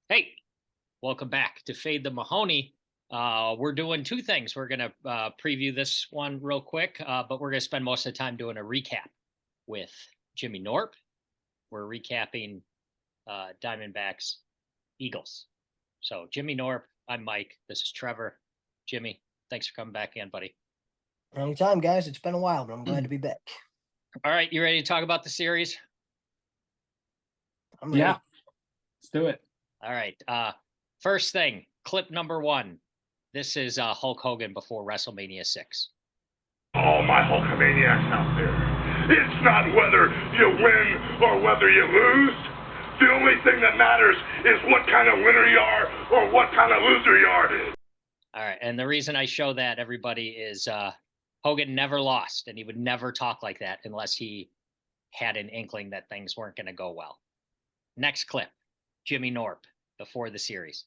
Hey, welcome back to Fade the Mahoney. We're doing two things. We're going to preview this one real quick, but we're going to spend most of the time doing a recap with Jimmy Knorp. We're recapping Diamondbacks Eagles. So, Jimmy Knorp, I'm Mike. This is Trevor. Jimmy, thanks for coming back in, buddy. Anytime, guys. It's been a while, but I'm glad to be back. All right, you ready to talk about the series? I'm Yeah, ready. let's do it. All right. First thing, clip number one. This is Hulk Hogan before WrestleMania 6. All my Hulkamaniacs out there. It's not whether you win or whether you lose. The only thing that matters is what kind of winner you are or what kind of loser you are. All right. And the reason I show that, everybody, is Hogan never lost, and he would never talk like that unless he had an inkling that things weren't going to go well. Next clip, Jimmy Knorp before the series.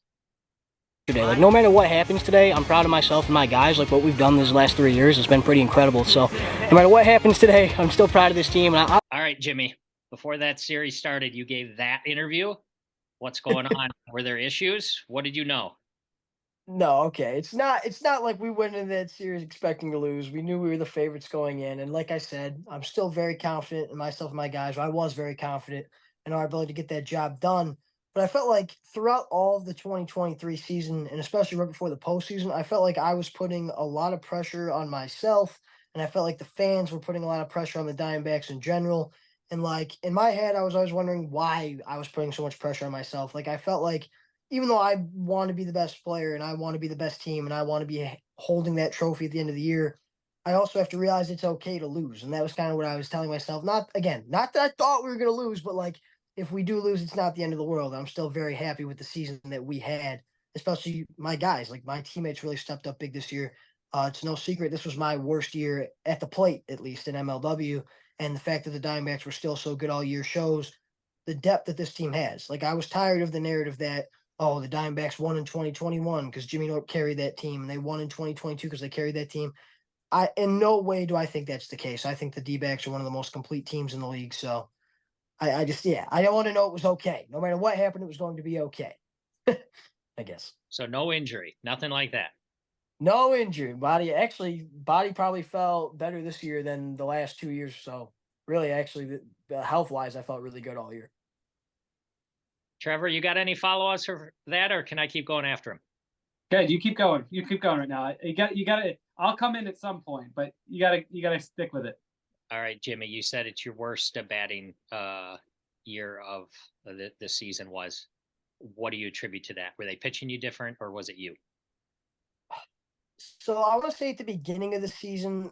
Today. Like, no matter what happens today, I'm proud of myself and my guys. Like, what we've done these last 3 years has been pretty incredible. So, no matter what happens today, I'm still proud of this team. And All right, Jimmy, before that series started, you gave that interview. What's going on? Were there issues? What did you know? No, okay. It's not like we went into that series expecting to lose. We knew we were the favorites going in. And like I said, I'm still very confident in myself and my guys. I was very confident in our ability to get that job done. But I felt like throughout all of the 2023 season, and especially right before the postseason, I felt like I was putting a lot of pressure on myself. And I felt like the fans were putting a lot of pressure on the Diamondbacks in general. And like in my head, I was always wondering why I was putting so much pressure on myself. Like I felt like even though I want to be the best player and I want to be the best team and I want to be holding that trophy at the end of the year, I also have to realize it's okay to lose. And that was kind of what I was telling myself. Not that I thought we were going to lose, but like if we do lose, it's not the end of the world. I'm still very happy with the season that we had, especially my guys. Like my teammates really stepped up big this year. It's no secret this was my worst year at the plate, at least in MLW. And the fact that the Diamondbacks were still so good all year shows the depth that this team has. Like I was tired of the narrative that oh, the Diamondbacks won in 2021 because Jimmy Knorp carried that team, and they won in 2022 because they carried that team. I in no way do I think that's the case. I think the D-backs are one of the most complete teams in the league. So I just I don't want to know it was okay. No matter what happened, it was going to be okay. I guess. So no injury, nothing like that. No injury. Body probably felt better this year than the last 2 years. So really, actually, the health wise, I felt really good all year. Trevor, you got any follow-ups for that, or can I keep going after him? Okay, you keep going. You keep going right now. You got to. I'll come in at some point, but you got to stick with it. All right, Jimmy, you said it's your worst batting year of the season was. What do you attribute to that? Were they pitching you different, or was it you? So I want to say at the beginning of the season,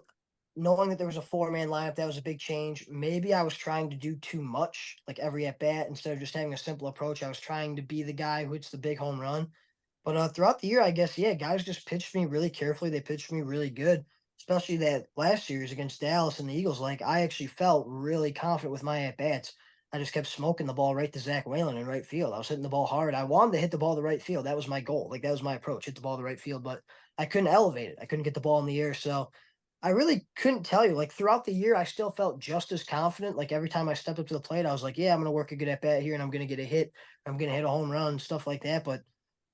knowing that there was a four-man lineup, that was a big change. Maybe I was trying to do too much, like every at bat, instead of just having a simple approach. I was trying to be the guy who hits the big home run. But throughout the year, I guess, yeah, guys just pitched me really carefully. They pitched me really good, especially that last series against Dallas and the Eagles. Like, I actually felt really confident with my at bats. I just kept smoking the ball right to Zach Whalen in right field. I was hitting the ball hard. I wanted to hit the ball to right field. That was my goal. Like, that was my approach, hit the ball to right field. But I couldn't elevate it. I couldn't get the ball in the air. So I really couldn't tell you. Like, throughout the year, I still felt just as confident. Like, every time I stepped up to the plate, I was like, yeah, I'm going to work a good at bat here and I'm going to get a hit. I'm going to hit a home run, stuff like that. But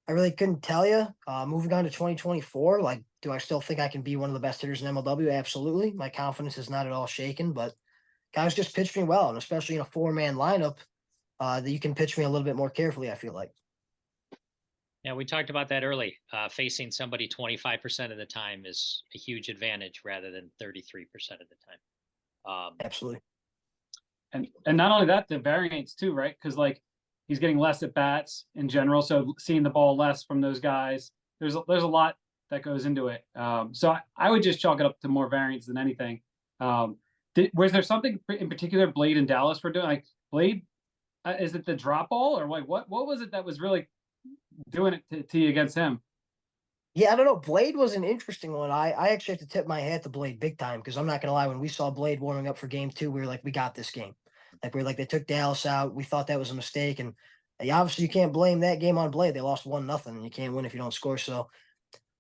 I really couldn't tell you. Moving on to 2024, like, do I still think I can be one of the best hitters in MLW? Absolutely. My confidence is not at all shaken, but guys just pitched me well, and especially in a four-man lineup, that you can pitch me a little bit more carefully, I feel like. Yeah, we talked about that early. Facing somebody 25% of the time is a huge advantage rather than 33% of the time. Absolutely. And not only that, the variance too, right? Because like he's getting less at bats in general, so seeing the ball less from those guys. There's a lot that goes into it. So I would just chalk it up to more variance than anything. Was there something in particular Blade and Dallas were doing? Like Blade, is it the drop ball or like what was it that was really doing it to you against him? Yeah, I don't know. Blade was an interesting one. I actually have to tip my hat to Blade big time because I'm not gonna lie. When we saw Blade warming up for game two, we were like, we got this game. Like we are like they took Dallas out. We thought that was a mistake, and obviously you can't blame that game on Blade. They lost 1-0, and you can't win if you don't score. So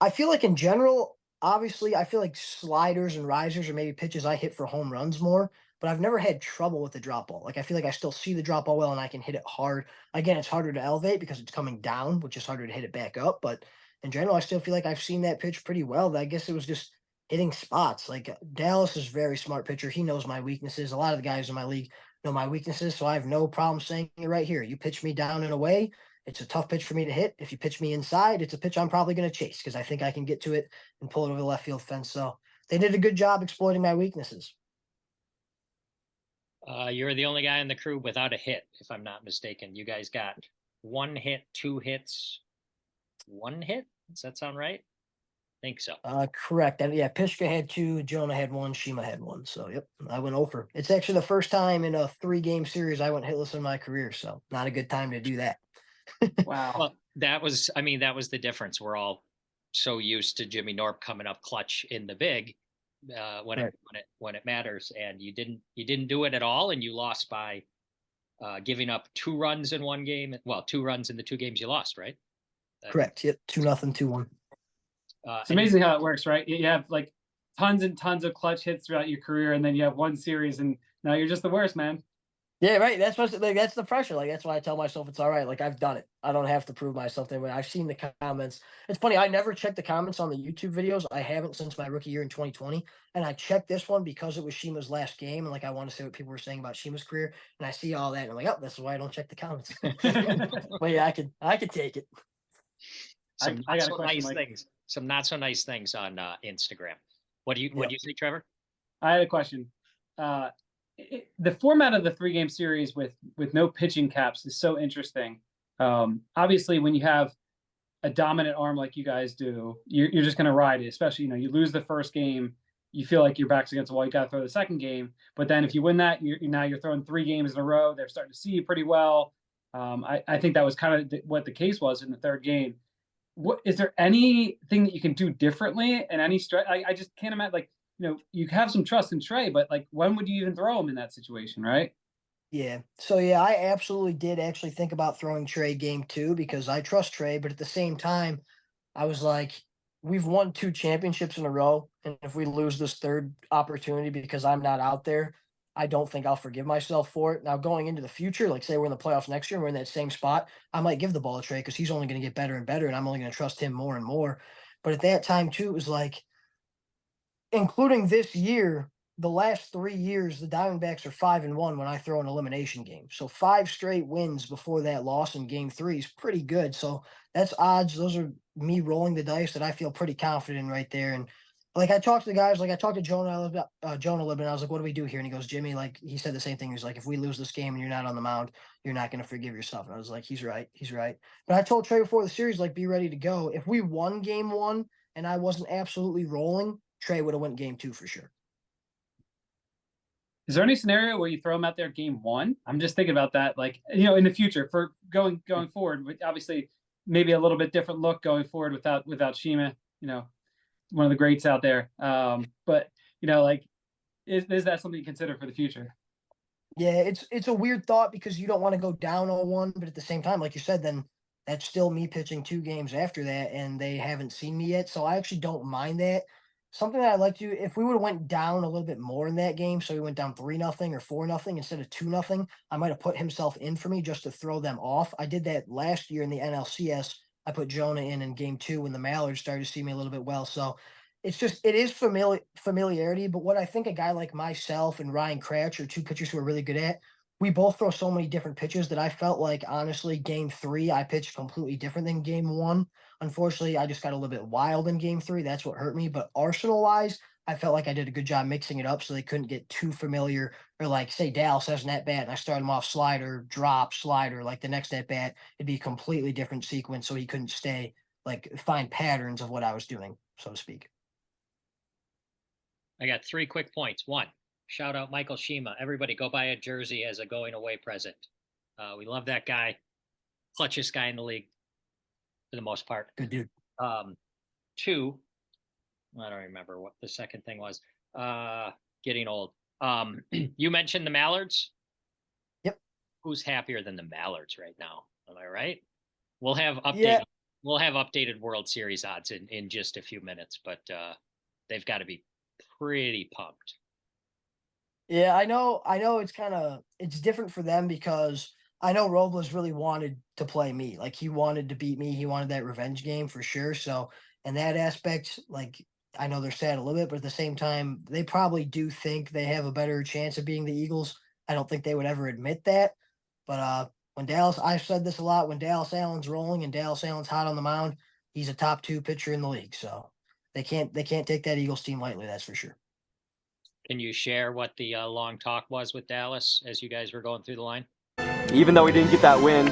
I feel like in general, obviously, I feel like sliders and risers are maybe pitches I hit for home runs more. but I've never had trouble with the drop ball. Like I feel like I still see the drop ball well and I can hit it hard. Again, it's harder to elevate because it's coming down, which is harder to hit it back up. But in general, I still feel like I've seen that pitch pretty well. I guess it was just hitting spots. Like Dallas is a very smart pitcher. He knows my weaknesses. A lot of the guys in my league know my weaknesses, so I have no problem saying it right here. You pitch me down and away, it's a tough pitch for me to hit. If you pitch me inside, it's a pitch I'm probably going to chase because I think I can get to it and pull it over the left field fence. So they did a good job exploiting my weaknesses. You're the only guy in the crew without a hit, if I'm not mistaken. You guys got 1 hit, 2 hits, 1 hit. Does that sound right? I think so. Correct. And yeah, Pishka had 2, Jonah had 1, Schema had 1. So yep, I went over. It's actually the first time in a 3-game series I went hitless in my career. So not a good time to do that. Wow. Well, that was the difference. We're all so used to Jimmy Knorp coming up clutch in the big when it matters, and you didn't do it at all, and you lost by giving up 2 runs in 1 game. Well, 2 runs in the 2 games you lost, right? Correct. Yep. 2-0, 2-1. It's amazing how it works, right? You have like tons and tons of clutch hits throughout your career, and then you have 1 series, and now you're just the worst, man. Yeah, right. That's what like that's the pressure. Like that's why I tell myself it's all right. Like I've done it. I don't have to prove myself anyway. I've seen the comments. It's funny. I never check the comments on the YouTube videos. I haven't since my rookie year in 2020. And I checked this one because it was Shema's last game, and like I want to see what people were saying about Shema's career. And I see all that, and I'm like, oh, that's why I don't check the comments. But yeah, I could take it. Some I got a not so question, nice Mike. things. Some not so nice things on Instagram. What do you say, Trevor? I had a question. The format of the 3-game series with no pitching caps is so interesting. Obviously, when you have a dominant arm like you guys do, you're just going to ride it. Especially, you lose the first game, you feel like your back's against the wall. You got to throw the second game. But then if you win that, you're throwing 3 games in a row. They're starting to see you pretty well. I think that was kind of what the case was in the 3rd game. What is there anything that you can do differently in any stretch? I just can't imagine. Like, you have some trust in Trey, but like, when would you even throw him in that situation, right? Yeah. So yeah, I absolutely did actually think about throwing Trey game 2 because I trust Trey, but at the same time, I was like, we've won 2 championships in a row, and if we lose this 3rd opportunity because I'm not out there, I don't think I'll forgive myself for it. Now going into the future, like say we're in the playoffs next year and we're in that same spot, I might give the ball to Trey because he's only going to get better and better, and I'm only going to trust him more and more. But at that time too, it was like, including this year, the last 3 years, the Diamondbacks are 5-1 when I throw an elimination game. So 5 straight wins before that loss in game 3 is pretty good. So that's odds. Those are me rolling the dice that I feel pretty confident in right there. And like I talked to the guys, like I talked to Jonah a little bit. I was like, what do we do here? And he goes, Jimmy, like he said the same thing. He's like, if we lose this game and you're not on the mound, you're not going to forgive yourself. And I was like, he's right. He's right. But I told Trey before the series, like, be ready to go. If we won game 1 and I wasn't absolutely rolling, Trey would have went game 2 for sure. Is there any scenario where you throw him out there game 1? I'm just thinking about that, like, in the future for going forward. Obviously, maybe a little bit different look going forward without Schema, one of the greats out there. But like, is that something you consider for the future? Yeah, it's a weird thought because you don't want to go down 0-1, but at the same time, like you said, then that's still me pitching 2 games after that, and they haven't seen me yet. So I actually don't mind that. Something that I like to, if we would have went down a little bit more in that game, so we went down 3-0 or 4-0 instead of 2-0, I might have put himself in for me just to throw them off. I did that last year in the NLCS. I put Jonah in game 2 when the Mallards started to see me a little bit well. So it is familiarity. But what I think a guy like myself and Ryan Cratch are 2 pitchers who are really good at, we both throw so many different pitches that I felt like, honestly, game 3, I pitched completely different than game 1. Unfortunately, I just got a little bit wild in game 3. That's what hurt me. But arsenal-wise, I felt like I did a good job mixing it up so they couldn't get too familiar. Or like, say Dallas has an at-bat and I started him off slider, drop, slider. Like the next at-bat, it'd be a completely different sequence so he couldn't find patterns of what I was doing, so to speak. I got 3 quick points. 1, shout out Michael Schema. Everybody go buy a jersey as a going away present. We love that guy. Clutchest guy in the league for the most part. Good dude. 2, I don't remember what the second thing was. Getting old. You mentioned the Mallards. Yep. Who's happier than the Mallards right now? Am I right? We'll have updated. Yeah. We'll have updated World Series odds in just a few minutes, but they've got to be pretty pumped. Yeah, I know. It's different for them because I know Robles really wanted to play me. Like he wanted to beat me. He wanted that revenge game for sure. So in that aspect, like I know they're sad a little bit, but at the same time, they probably do think they have a better chance of being the Eagles. I don't think they would ever admit that. But when Dallas, I've said this a lot, when Dallas Allen's rolling and Dallas Allen's hot on the mound, he's a top 2 pitcher in the league. So they can't take that Eagles team lightly, that's for sure. Can you share what the long talk was with Dallas as you guys were going through the line? Even though we didn't get that win,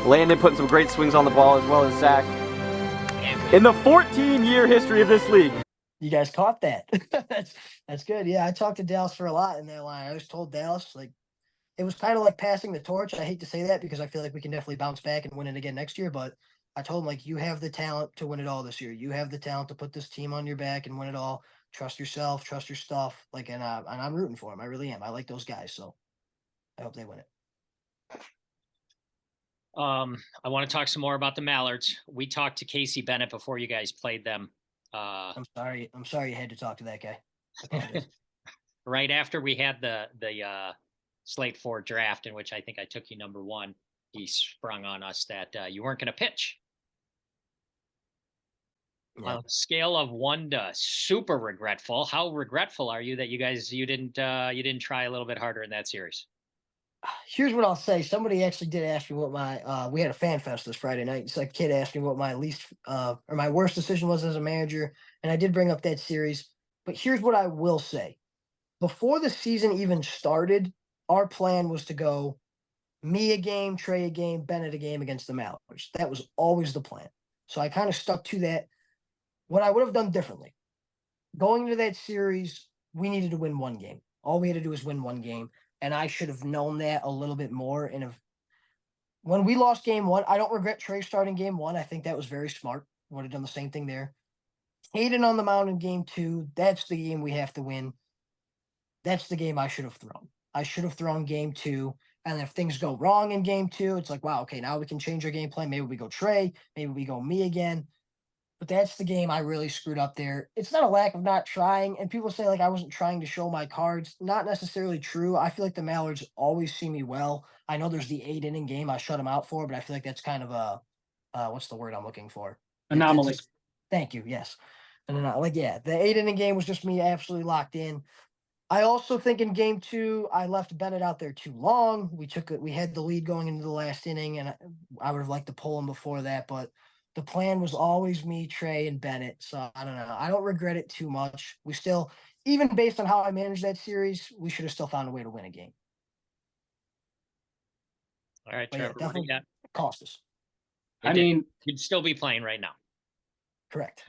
Landon putting some great swings on the ball as well as Zach. In the 14-year history of this league. You guys caught that. That's good. Yeah, I talked to Dallas for a lot in that line. I always told Dallas like it was kind of like passing the torch. I hate to say that because I feel like we can definitely bounce back and win it again next year. But I told him like you have the talent to win it all this year. You have the talent to put this team on your back and win it all. Trust yourself. Trust your stuff. Like and I'm rooting for him. I really am. I like those guys. So I hope they win it. I want to talk some more about the Mallards. We talked to Casey Bennett before you guys played them. I'm sorry. I'm sorry you had to talk to that guy. I apologize. Right after we had the Slate 4 draft, in which I think I took you number 1, he sprung on us that you weren't going to pitch. Yeah. On a scale of 1 to super regretful, how regretful are you that you didn't try a little bit harder in that series? Here's what I'll say. Somebody actually did ask me what my we had a fan fest this Friday night. It's like a kid asked me what my least or my worst decision was as a manager, and I did bring up that series. But here's what I will say. Before the season even started, our plan was to go me a game, Trey a game, Bennett a game against the Mallards. That was always the plan. So I kind of stuck to that. What I would have done differently. Going into that series, we needed to win 1 game. All we had to do was win 1 game. And I should have known that a little bit more. And when we lost game 1, I don't regret Trey starting game 1. I think that was very smart. Would have done the same thing there. Hayden on the mound in game 2. That's the game we have to win. That's the game I should have thrown. I should have thrown game 2. And if things go wrong in game 2, it's like, wow, okay, now we can change our game plan. Maybe we go Trey. Maybe we go me again. But that's the game I really screwed up there. It's not a lack of not trying. And people say, like, I wasn't trying to show my cards. Not necessarily true. I feel like the Mallards always see me well. I know there's the 8-inning game I shut them out for, but I feel like that's kind of a, what's the word I'm looking for? Anomaly. Thank you. Yes. And then, like, yeah, the 8-inning game was just me absolutely locked in. I also think in game 2, I left Bennett out there too long. We had the lead going into the last inning, and I would have liked to pull him before that, but the plan was always me, Trey, and Bennett. So I don't know. I don't regret it too much. We still, even based on how I managed that series, we should have still found a way to win a game. All right, But Trevor, yeah, what do you definitely got? cost us. I mean, You'd still be playing right now. Correct.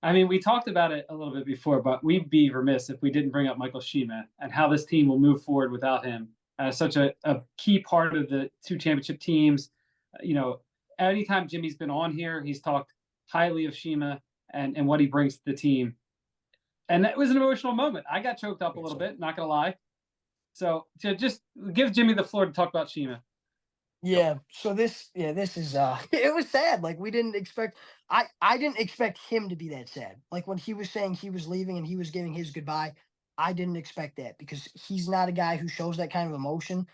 we talked about it a little bit before, but we'd be remiss if we didn't bring up Michael Schema and how this team will move forward without him as such a key part of the 2 championship teams. Anytime Jimmy's been on here, he's talked highly of Schema and what he brings to the team. And that was an emotional moment. I got choked up a little bit, not going to lie. So just give Jimmy the floor to talk about Schema. Yeah. So this is it was sad. Like we didn't expect I didn't expect him to be that sad. Like when he was saying he was leaving and he was giving his goodbye, I didn't expect that because he's not a guy who shows that kind of emotion.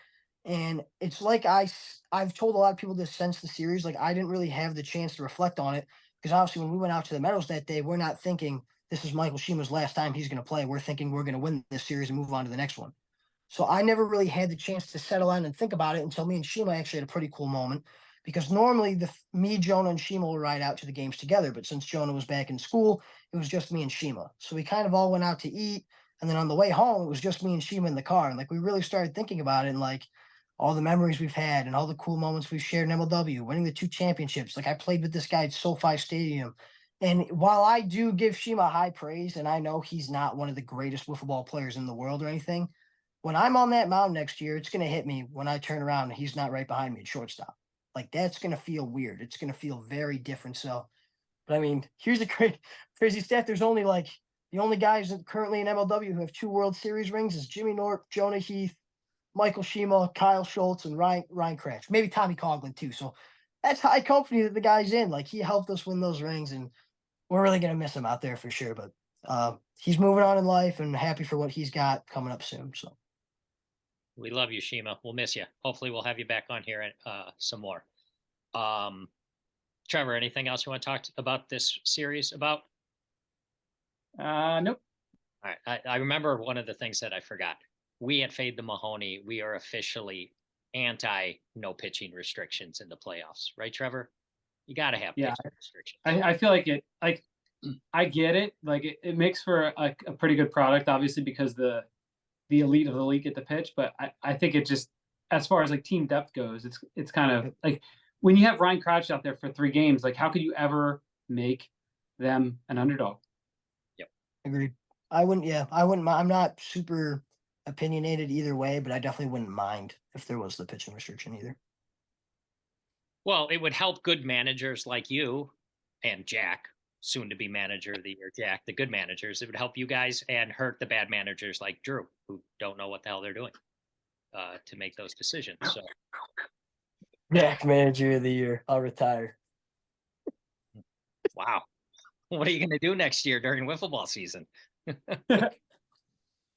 And it's like I've told a lot of people this since the series, like I didn't really have the chance to reflect on it because obviously when we went out to the Meadows that day, we're not thinking this is Michael Schema's last time he's going to play. We're thinking we're going to win this series and move on to the next one. So I never really had the chance to settle in and think about it until me and Schema actually had a pretty cool moment because normally me, Jonah, and Schema will ride out to the games together. But since Jonah was back in school, it was just me and Schema. So we kind of all went out to eat. And then on the way home, it was just me and Schema in the car. And like we really started thinking about it and like all the memories we've had and all the cool moments we've shared in MLW, winning the 2 championships. Like I played with this guy at SoFi Stadium. And while I do give Schema high praise, and I know he's not one of the greatest wiffle ball players in the world or anything, when I'm on that mound next year, it's going to hit me when I turn around and he's not right behind me at shortstop. Like that's going to feel weird. It's going to feel very different. So, but I mean, here's a crazy stat. There's only like the only guys that currently in MLW who have 2 World Series rings is Jimmy Knorp, Jonah Heath, Michael Schema, Kyle Schultz, and Ryan Cratch. Maybe Tommy Coughlin too. So that's high company that the guy's in. Like he helped us win those rings, and we're really going to miss him out there for sure. But he's moving on in life and happy for what he's got coming up soon. So We love you, Schema. We'll miss you. Hopefully, we'll have you back on here some more. Trevor, anything else you want to talk about this series about? Nope. All right. I remember one of the things that I forgot. We at Fade the Mahoney, we are officially anti no pitching restrictions in the playoffs, right, Trevor? You got to have Yeah. pitching restrictions. I feel like I get it. Like it makes for a pretty good product, obviously, because the elite of the league get the pitch. But I think it just, as far as like team depth goes, it's kind of like when you have Ryan Crouch out there for 3 games, like how could you ever make them an underdog? agreed. I wouldn't. Yeah, I wouldn't. I'm not super opinionated either way, but I definitely wouldn't mind if there was the pitching restriction either. Well, it would help good managers like you and Jack, soon to be manager of the year, Jack, the good managers. It would help you guys and hurt the bad managers like Drew, who don't know what the hell they're doing to make those decisions. So, Jack Manager of the Year. I'll retire. wow. What are you going to do next year during wiffle ball season? Play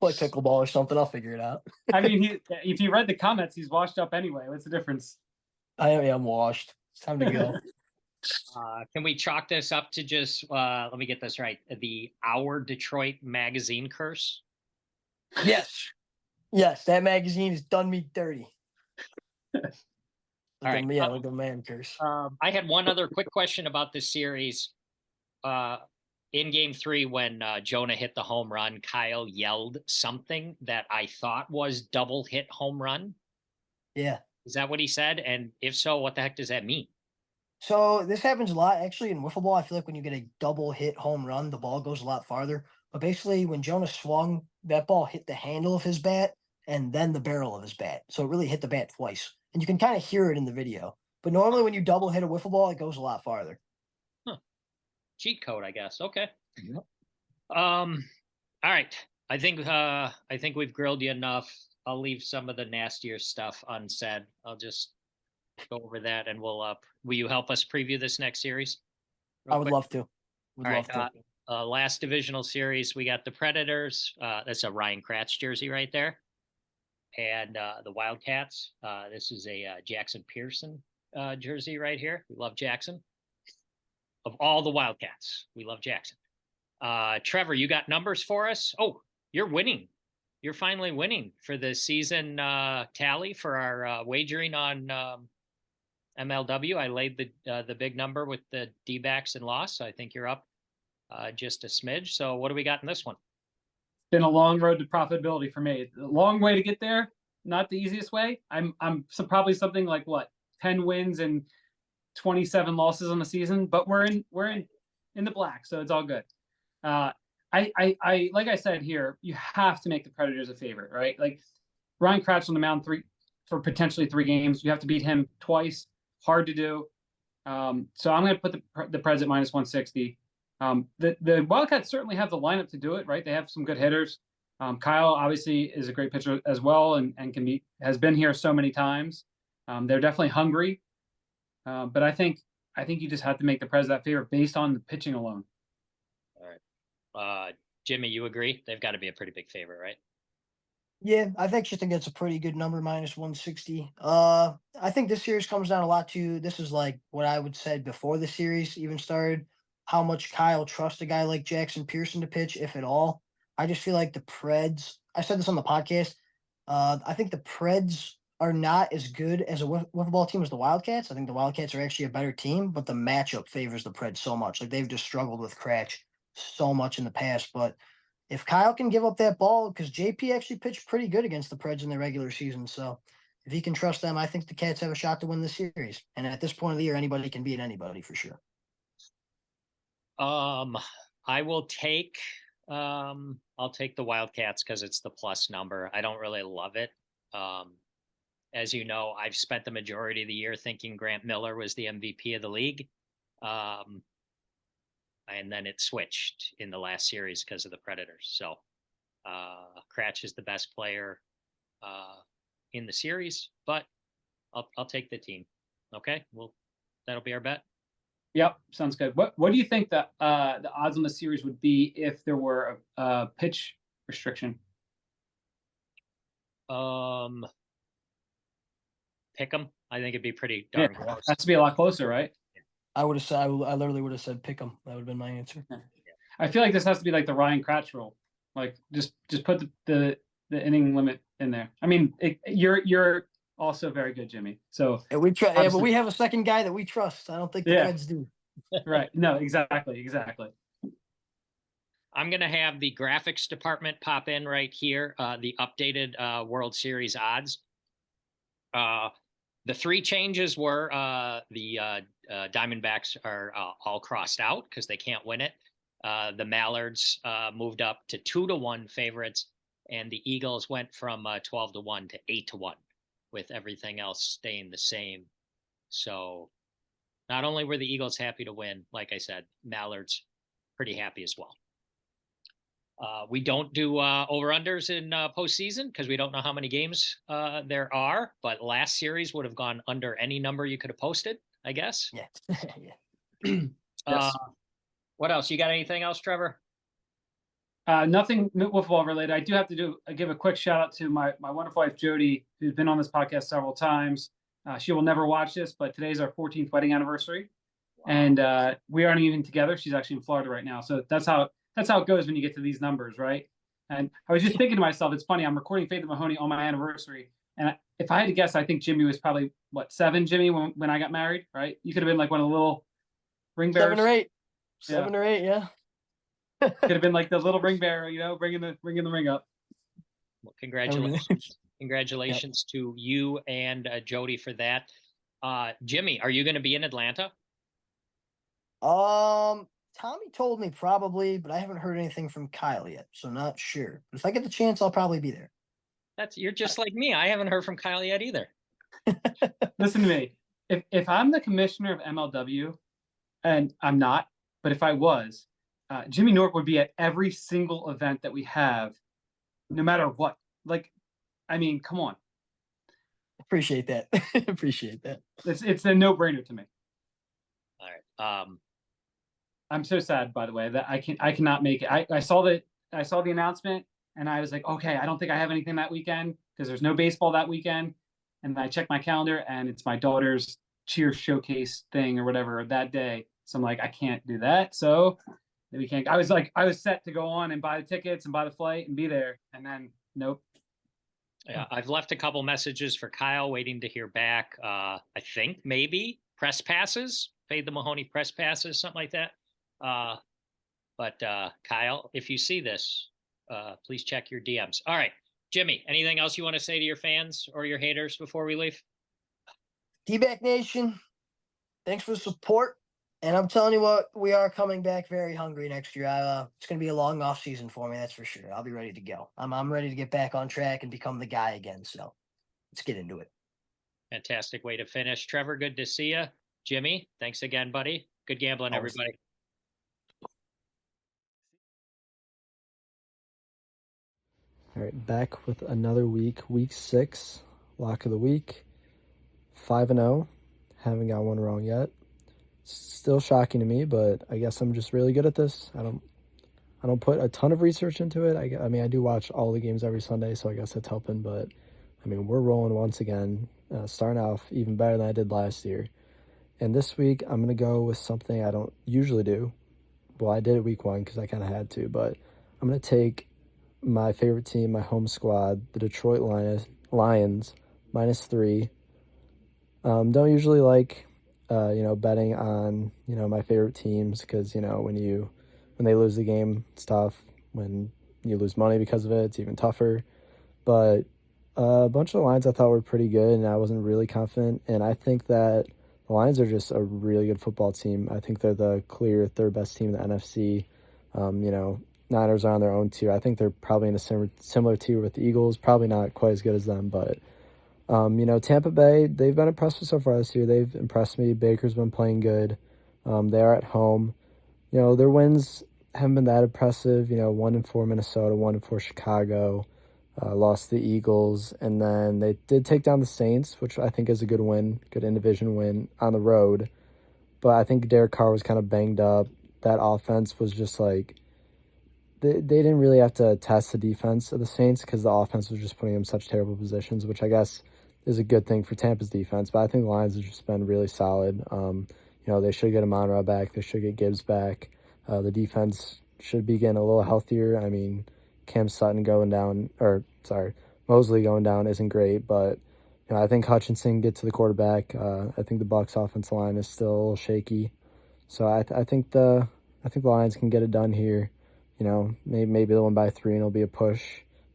pickleball or something. I'll figure it out. I mean, if you read the comments, he's washed up anyway. What's the difference? I'm washed. It's time to go. Can we chalk this up to just, let me get this right, the Our Detroit Magazine curse? Yes. Yes, that magazine has done me dirty. All right. Like a man curse. I had one other quick question about this series. In game 3, when Jonah hit the home run, Kyle yelled something that I thought was double hit home run. Yeah. Is that what he said? And if so, what the heck does that mean? So this happens a lot actually in wiffle ball. I feel like when you get a double hit home run, the ball goes a lot farther. But basically, when Jonah swung, that ball hit the handle of his bat and then the barrel of his bat. So it really hit the bat twice, and you can kind of hear it in the video. But normally, when you double hit a wiffle ball, it goes a lot farther. Cheat code, I guess. Okay. Yep. All right. I think we've grilled you enough. I'll leave some of the nastier stuff unsaid. I'll just go over that, and will you help us preview this next series? I would love to. All right. Last divisional series, we got the Predators. That's a Ryan Kratz jersey right there. And the Wildcats. This is a Jackson Pearson jersey right here. We love Jackson. Of all the Wildcats, we love Jackson. Trevor, you got numbers for us? Oh, you're winning. You're finally winning for the season tally for our wagering on MLW. I laid the big number with the DBacks and loss. So I think you're up just a smidge. So what do we got in this one? Been a long road to profitability for me. A long way to get there. Not the easiest way. I'm probably something like 10 wins and 27 losses on the season, but we're in the black, so it's all good. I like I said here, you have to make the Predators a favorite, right? Like Ryan Crouch on the mound for potentially 3 games. You have to beat him twice. Hard to do. So I'm going to put the Preds at -160. The Wildcats certainly have the lineup to do it, right? They have some good hitters. Kyle obviously is a great pitcher as well, and has been here so many times. They're definitely hungry. But I think you just have to make the Preds that favorite based on the pitching alone. All right. Jimmy, you agree? They've got to be a pretty big favorite, right? Yeah, I actually think that's a pretty good number, -160. I think this series comes down a lot to, this is like what I would say before the series even started, how much Kyle trusts a guy like Jackson Pearson to pitch, if at all. I just feel like the Preds, I said this on the podcast, I think the Preds are not as good as a wiffle ball team as the Wildcats. I think the Wildcats are actually a better team, but the matchup favors the Preds so much. Like they've just struggled with Cratch so much in the past, but if Kyle can give up that ball, because JP actually pitched pretty good against the Preds in the regular season. So if he can trust them, I think the Cats have a shot to win the series. And at this point of the year, anybody can beat anybody for sure. I will take I'll take the Wildcats because it's the plus number. I don't really love it. As you know, I've spent the majority of the year thinking Grant Miller was the MVP of the league. And then it switched in the last series because of the Predators. So Cratch is the best player in the series, but I'll take the team. Okay, well, that'll be our bet. Yep, sounds good. What do you think the odds on the series would be if there were a pitch restriction? Pick them. I think it'd be pretty Yeah, darn close. has to be a lot closer, right? I would have said, I literally would have said pick them. That would have been my answer. I feel like this has to be like the Ryan Kratz rule. Like just put the inning limit in there. I mean, you're also very good, Jimmy. So Yeah, we try. Yeah, but obviously- we have a second guy that we trust. I don't think the Yeah. Preds do. right. No, exactly. I'm going to have the graphics department pop in right here, the updated World Series odds. The three changes were the Diamondbacks are all crossed out because they can't win it. The Mallards moved up to 2-1 favorites, and the Eagles went from 12-1 to 8-1, with everything else staying the same. So not only were the Eagles happy to win, like I said, Mallards pretty happy as well. We don't do over-unders in postseason because we don't know how many games there are, but last series would have gone under any number you could have posted, I guess. Yeah. Yeah. Yes. What else? You got anything else, Trevor? Nothing football related. I do have to give a quick shout out to my wonderful wife Jody, who's been on this podcast several times. She will never watch this, but today's our 14th wedding anniversary, and we aren't even together. She's actually in Florida right now, so that's how it goes when you get to these numbers, right? And I was just thinking to myself, it's funny. I'm recording Fade the Mahoney on my anniversary, and if I had to guess, I think Jimmy was probably 7, Jimmy, when I got married, right? You could have been like one of the little ring bearers. 7 or 8. 7 or 8, yeah. Could have been like the little ring bearer, bringing the ring up. Well, congratulations. Congratulations to you and Jody for that. Jimmy, are you going to be in Atlanta? Tommy told me probably, but I haven't heard anything from Kyle yet, so not sure. But if I get the chance, I'll probably be there. You're just like me. I haven't heard from Kyle yet either. Listen to me. If I'm the commissioner of MLW, and I'm not, but if I was, Jimmy Knorp would be at every single event that we have, no matter what. Like, I mean, come on. Appreciate that. Appreciate that. It's a no-brainer to me. All right. I'm so sad, by the way, that I cannot make it. I saw the announcement, and I was like, okay, I don't think I have anything that weekend because there's no baseball that weekend. And I checked my calendar, and it's my daughter's cheer showcase thing or whatever that day. So I'm like, I can't do that. So we can't. I was set to go on and buy the tickets and buy the flight and be there, and then nope. Yeah, I've left a couple messages for Kyle, waiting to hear back. I think maybe press passes, Fade the Mahoney press passes, something like that. But Kyle, if you see this, please check your DMs. All right, Jimmy, anything else you want to say to your fans or your haters before we leave? DBack Nation, thanks for the support. And I'm telling you what, we are coming back very hungry next year. It's going to be a long off season for me, that's for sure. I'll be ready to go. I'm ready to get back on track and become the guy again. So let's get into it. Fantastic way to finish. Trevor, good to see you. Jimmy, thanks again, buddy. Good gambling, everybody. All right, back with another week, week 6, lock of the week, 5-0. Haven't got one wrong yet. Still shocking to me, but I guess I'm just really good at this. I don't put a ton of research into it. I mean, I do watch all the games every Sunday, so I guess that's helping. But I mean, we're rolling once again, starting off even better than I did last year. And this week, I'm gonna go with something I don't usually do. Well, I did it week 1 because I kind of had to, but I'm gonna take my favorite team, my home squad, the Detroit Lions, -3. Don't usually like, betting on, my favorite teams because, when they lose the game, it's tough. When you lose money because of it, it's even tougher. But a bunch of the lines I thought were pretty good, and I wasn't really confident. And I think that the Lions are just a really good football team. I think they're the clear third best team in the NFC. Niners are on their own tier. I think they're probably in a similar tier with the Eagles. Probably not quite as good as them, but Tampa Bay, they've been impressive so far this year. They've impressed me. Baker's been playing good. They are at home. Their wins haven't been that impressive. 1-4 Minnesota, 1-4 Chicago, lost the Eagles, and then they did take down the Saints, which I think is a good win, good in-division win on the road. but I think Derek Carr was kind of banged up. That offense was just like, they didn't really have to test the defense of the Saints because the offense was just putting them in such terrible positions, which I guess is a good thing for Tampa's defense. But I think the Lions have just been really solid. They should get Amon-Ra back. They should get Gibbs back. The defense should be getting a little healthier. I mean, Cam Sutton Mosley going down isn't great, but I think Hutchinson gets to the quarterback. I think the Bucs offensive line is still a little shaky. So I think the Lions can get it done here. Maybe they'll win by 3 and it'll be a push.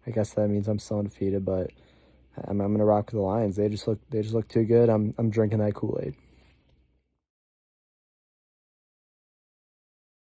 I guess that means I'm still undefeated, but I'm gonna rock with the Lions. They just look too good. I'm drinking that Kool-Aid.